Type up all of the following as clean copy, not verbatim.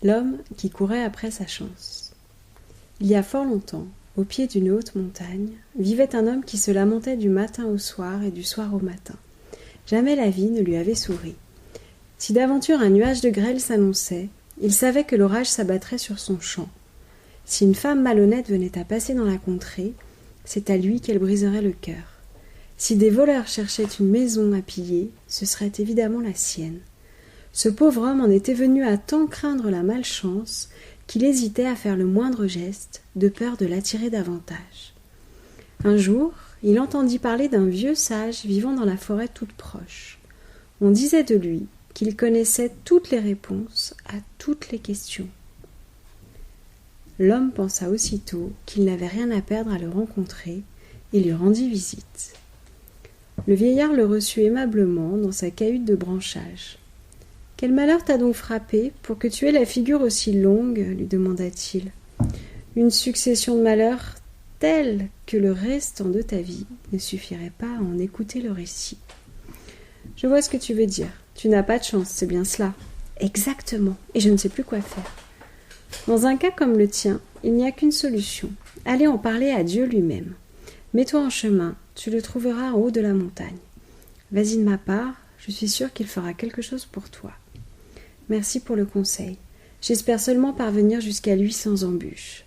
L'homme qui courait après sa chance. Il y a fort longtemps, au pied d'une haute montagne, vivait un homme qui se lamentait du matin au soir et du soir au matin. Jamais la vie ne lui avait souri. Si d'aventure un nuage de grêle s'annonçait, il savait que l'orage s'abattrait sur son champ. Si une femme malhonnête venait à passer dans la contrée, c'est à lui qu'elle briserait le cœur. Si des voleurs cherchaient une maison à piller, ce serait évidemment la sienne. Ce pauvre homme en était venu à tant craindre la malchance qu'il hésitait à faire le moindre geste, de peur de l'attirer davantage. Un jour, il entendit parler d'un vieux sage vivant dans la forêt toute proche. On disait de lui qu'il connaissait toutes les réponses à toutes les questions. L'homme pensa aussitôt qu'il n'avait rien à perdre à le rencontrer et lui rendit visite. Le vieillard le reçut aimablement dans sa cahute de branchage. « Quel malheur t'a donc frappé pour que tu aies la figure aussi longue ?» lui demanda-t-il. « Une succession de malheurs tels que le restant de ta vie ne suffirait pas à en écouter le récit. »« Je vois ce que tu veux dire. Tu n'as pas de chance, c'est bien cela. »« Exactement, et je ne sais plus quoi faire. » Dans un cas comme le tien, il n'y a qu'une solution. Allez en parler à Dieu lui-même. Mets-toi en chemin, tu le trouveras en haut de la montagne. Vas-y de ma part, je suis sûre qu'il fera quelque chose pour toi. Merci pour le conseil. J'espère seulement parvenir jusqu'à lui sans embûche.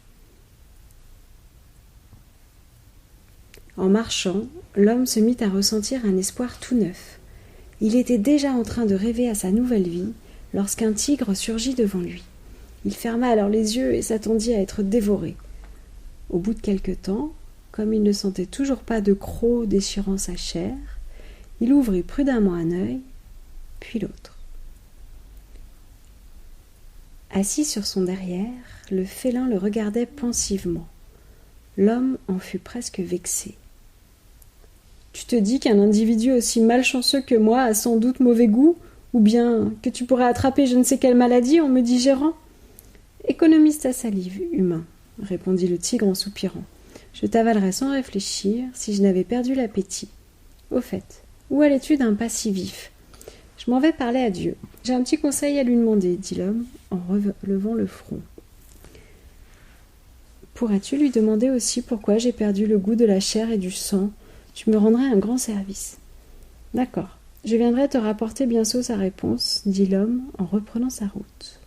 En marchant, l'homme se mit à ressentir un espoir tout neuf. Il était déjà en train de rêver à sa nouvelle vie lorsqu'un tigre surgit devant lui. Il ferma alors les yeux et s'attendit à être dévoré. Au bout de quelque temps, comme il ne sentait toujours pas de croc déchirant sa chair, il ouvrit prudemment un œil, puis l'autre. Assis sur son derrière, le félin le regardait pensivement. L'homme en fut presque vexé. « Tu te dis qu'un individu aussi malchanceux que moi a sans doute mauvais goût, ou bien que tu pourrais attraper je ne sais quelle maladie en me digérant ? » « Économise ta salive, humain, » répondit le tigre en soupirant. « Je t'avalerais sans réfléchir si je n'avais perdu l'appétit. Au fait, où allais-tu d'un pas si vif ? Je m'en vais parler à Dieu. J'ai un petit conseil à lui demander, dit l'homme en relevant le front. Pourrais-tu lui demander aussi pourquoi j'ai perdu le goût de la chair et du sang ? Tu me rendrais un grand service. D'accord, je viendrai te rapporter bientôt sa réponse, dit l'homme en reprenant sa route.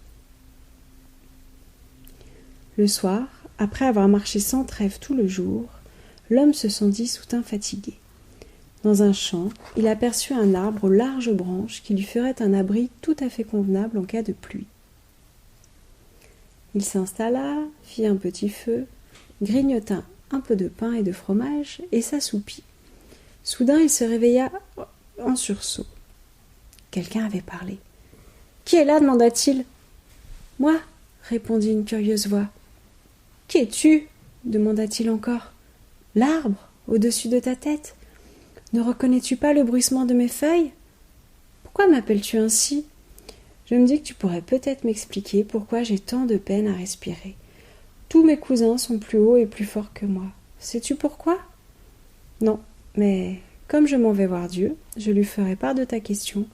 Le soir, après avoir marché sans trêve tout le jour, l'homme se sentit soudain fatigué. Dans un champ, il aperçut un arbre aux larges branches qui lui ferait un abri tout à fait convenable en cas de pluie. Il s'installa, fit un petit feu, grignota un peu de pain et de fromage et s'assoupit. Soudain, il se réveilla en sursaut. Quelqu'un avait parlé. « Qui est là ?» demanda-t-il. « Moi » répondit une curieuse voix. « Qui es-tu » demanda-t-il encore. « L'arbre, au-dessus de ta tête. Ne reconnais-tu pas le bruissement de mes feuilles ? Pourquoi m'appelles-tu ainsi ? Je me dis que tu pourrais peut-être m'expliquer pourquoi j'ai tant de peine à respirer. Tous mes cousins sont plus hauts et plus forts que moi. Sais-tu pourquoi ? Non, mais comme je m'en vais voir Dieu, je lui ferai part de ta question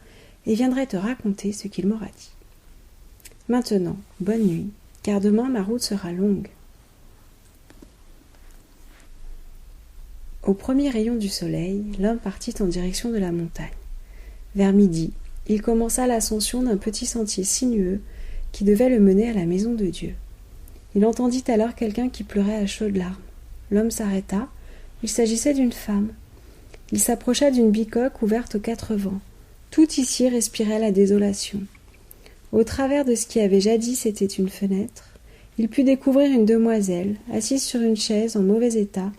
et viendrai te raconter ce qu'il m'aura dit. Maintenant, bonne nuit, car demain ma route sera longue. Au premier rayon du soleil, l'homme partit en direction de la montagne. Vers midi, il commença l'ascension d'un petit sentier sinueux qui devait le mener à la maison de Dieu. Il entendit alors quelqu'un qui pleurait à chaudes larmes. L'homme s'arrêta. Il s'agissait d'une femme. Il s'approcha d'une bicoque ouverte aux quatre vents. Tout ici respirait la désolation. Au travers de ce qui avait jadis été une fenêtre, il put découvrir une demoiselle, assise sur une chaise en mauvais état,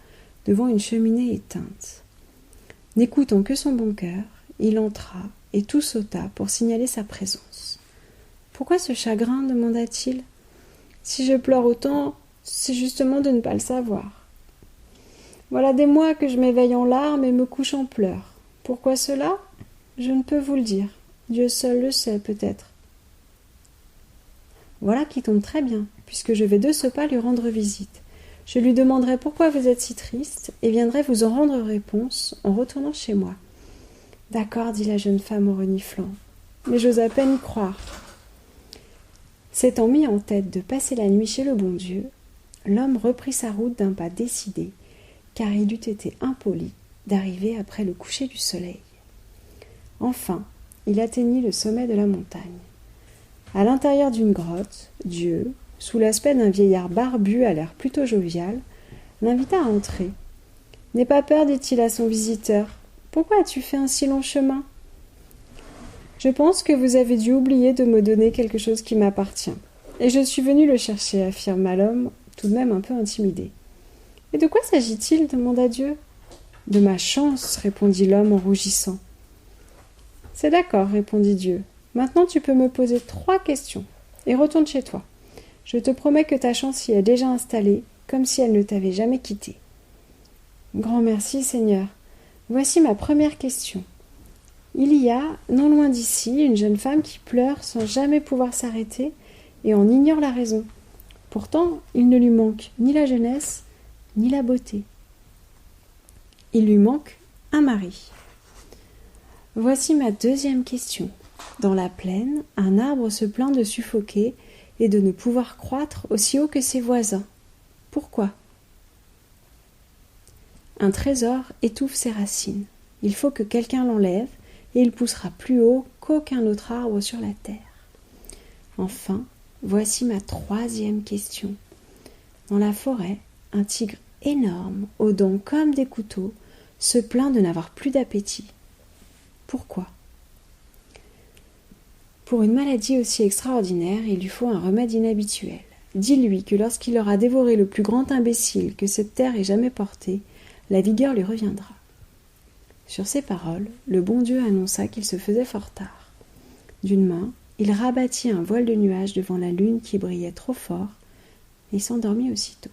devant une cheminée éteinte. N'écoutant que son bon cœur, il entra et tout sauta pour signaler sa présence. « Pourquoi ce chagrin ?» demanda-t-il. « Si je pleure autant, c'est justement de ne pas le savoir. Voilà des mois que je m'éveille en larmes et me couche en pleurs. Pourquoi cela ? Je ne peux vous le dire. Dieu seul le sait peut-être. Voilà qui tombe très bien, puisque je vais de ce pas lui rendre visite. Je lui demanderai pourquoi vous êtes si triste et viendrai vous en rendre réponse en retournant chez moi. »« D'accord, dit la jeune femme en reniflant, mais j'ose à peine y croire. » S'étant mis en tête de passer la nuit chez le bon Dieu, l'homme reprit sa route d'un pas décidé, car il eût été impoli d'arriver après le coucher du soleil. Enfin, il atteignit le sommet de la montagne. À l'intérieur d'une grotte, Dieu, sous l'aspect d'un vieillard barbu à l'air plutôt jovial, l'invita à entrer. « N'aie pas peur, dit-il à son visiteur. Pourquoi as-tu fait un si long chemin ? » « Je pense que vous avez dû oublier de me donner quelque chose qui m'appartient. Et je suis venu le chercher, affirma l'homme, tout de même un peu intimidé. « Et de quoi s'agit-il ? Demanda Dieu. « De ma chance, répondit l'homme en rougissant. « C'est d'accord, répondit Dieu. Maintenant tu peux me poser 3 questions, et retourne chez toi. Je te promets que ta chance y est déjà installée, comme si elle ne t'avait jamais quitté. »« Grand merci, Seigneur. Voici ma première question. Il y a, non loin d'ici, une jeune femme qui pleure sans jamais pouvoir s'arrêter et en ignore la raison. Pourtant, il ne lui manque ni la jeunesse, ni la beauté. Il lui manque un mari. Voici ma deuxième question. Dans la plaine, un arbre se plaint de suffoquer et de ne pouvoir croître aussi haut que ses voisins. Pourquoi ? Un trésor étouffe ses racines. Il faut que quelqu'un l'enlève et il poussera plus haut qu'aucun autre arbre sur la terre. Enfin, voici ma 3e question. Dans la forêt, un tigre énorme, aux dents comme des couteaux, se plaint de n'avoir plus d'appétit. Pourquoi ? Pour une maladie aussi extraordinaire, il lui faut un remède inhabituel. Dis-lui que lorsqu'il aura dévoré le plus grand imbécile que cette terre ait jamais porté, la vigueur lui reviendra. Sur ces paroles, le bon Dieu annonça qu'il se faisait fort tard. D'une main, il rabattit un voile de nuages devant la lune qui brillait trop fort et s'endormit aussitôt.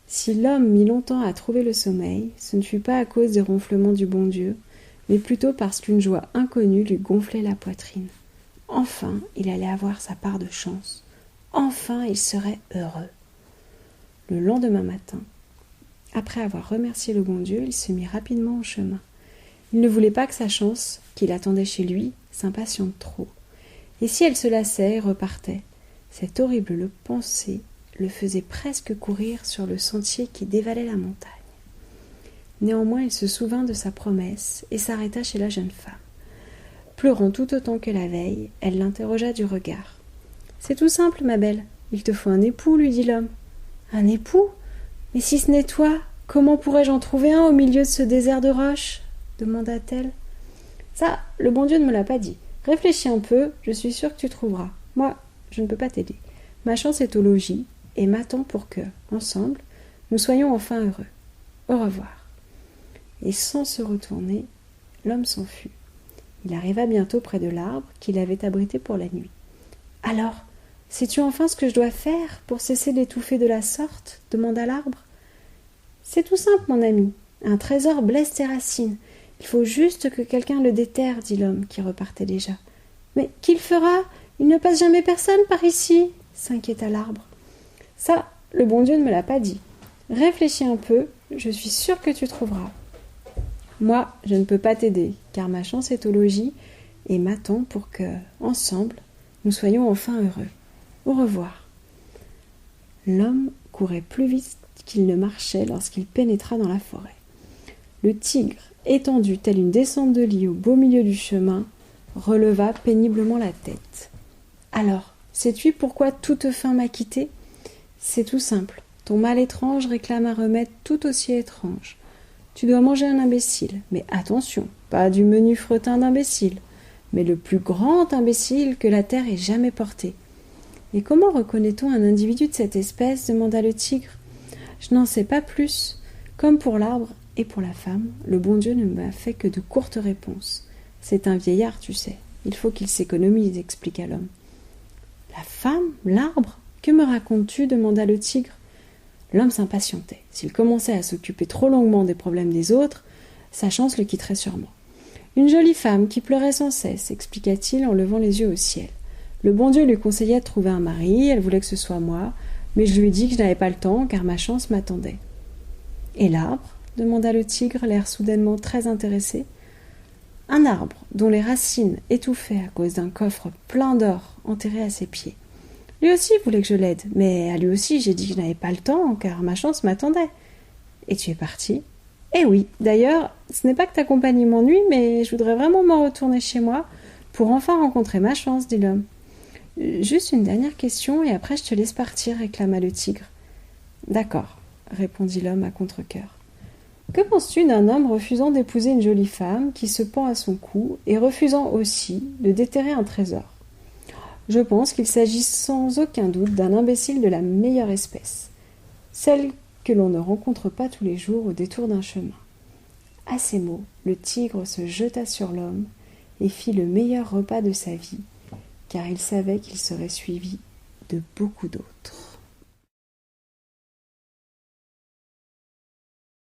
Si l'homme mit longtemps à trouver le sommeil, ce ne fut pas à cause des ronflements du bon Dieu, mais plutôt parce qu'une joie inconnue lui gonflait la poitrine. Enfin, il allait avoir sa part de chance. Enfin, il serait heureux. Le lendemain matin, après avoir remercié le bon Dieu, il se mit rapidement en chemin. Il ne voulait pas que sa chance, qui l'attendait chez lui, s'impatiente trop. Et si elle se lassait et repartait, cette horrible pensée le faisait presque courir sur le sentier qui dévalait la montagne. Néanmoins, il se souvint de sa promesse et s'arrêta chez la jeune femme. Pleurant tout autant que la veille, elle l'interrogea du regard. « C'est tout simple, ma belle. Il te faut un époux, lui dit l'homme. »« Un époux ? Mais si ce n'est toi, comment pourrais-je en trouver un au milieu de ce désert de roches ? Demanda-t-elle. « Ça, le bon Dieu ne me l'a pas dit. Réfléchis un peu, je suis sûre que tu trouveras. Moi, je ne peux pas t'aider. Ma chance est au logis et m'attend pour que, ensemble, nous soyons enfin heureux. Au revoir. » Et sans se retourner, l'homme s'enfuit. Il arriva bientôt près de l'arbre qu'il avait abrité pour la nuit. « Alors, sais-tu enfin ce que je dois faire pour cesser d'étouffer de la sorte ?» demanda l'arbre. « C'est tout simple, mon ami. Un trésor blesse tes racines. Il faut juste que quelqu'un le déterre, dit l'homme qui repartait déjà. « Mais qui le fera ? Il ne passe jamais personne par ici » s'inquiéta l'arbre. « Ça, le bon Dieu ne me l'a pas dit. Réfléchis un peu, je suis sûre que tu trouveras. » Moi, je ne peux pas t'aider, car ma chance est au logis et m'attend pour que, ensemble, nous soyons enfin heureux. Au revoir. L'homme courait plus vite qu'il ne marchait lorsqu'il pénétra dans la forêt. Le tigre, étendu tel une descente de lit au beau milieu du chemin, releva péniblement la tête. « Alors, sais-tu pourquoi toute faim m'a quitté ? C'est tout simple. Ton mal étrange réclame un remède tout aussi étrange. Tu dois manger un imbécile, mais attention, pas du menu fretin d'imbécile, mais le plus grand imbécile que la terre ait jamais porté. Et comment reconnaît-on un individu de cette espèce ? Demanda le tigre. Je n'en sais pas plus. Comme pour l'arbre et pour la femme, le bon Dieu ne m'a fait que de courtes réponses. C'est un vieillard, tu sais. Il faut qu'il s'économise, expliqua l'homme. La femme ? L'arbre ? Que me racontes-tu ? Demanda le tigre. L'homme s'impatientait. S'il commençait à s'occuper trop longuement des problèmes des autres, sa chance le quitterait sûrement. Une jolie femme qui pleurait sans cesse, expliqua-t-il en levant les yeux au ciel. Le bon Dieu lui conseillait de trouver un mari, elle voulait que ce soit moi, mais je lui ai dit que je n'avais pas le temps car ma chance « Et l'arbre ?» demanda le tigre, l'air soudainement très intéressé. un arbre dont les racines étouffaient à cause d'un coffre plein d'or enterré à ses pieds. Lui aussi voulait que je l'aide, mais à lui aussi j'ai dit que je n'avais pas le temps, car ma chance m'attendait. Et tu es parti ? Eh oui, d'ailleurs, ce n'est pas que ta compagnie m'ennuie, mais je voudrais vraiment m'en retourner chez moi pour enfin rencontrer ma chance, dit l'homme. Juste une dernière question et après je te laisse partir, réclama le tigre. D'accord, répondit l'homme à contre-cœur. Que penses-tu d'un homme refusant d'épouser une jolie femme qui se pend à son cou et refusant aussi de déterrer un trésor ? Je pense qu'il s'agit sans aucun doute d'un imbécile de la meilleure espèce, celle que l'on ne rencontre pas tous les jours au détour d'un chemin. À ces mots, le tigre se jeta sur l'homme et fit le meilleur repas de sa vie, car il savait qu'il serait suivi de beaucoup d'autres.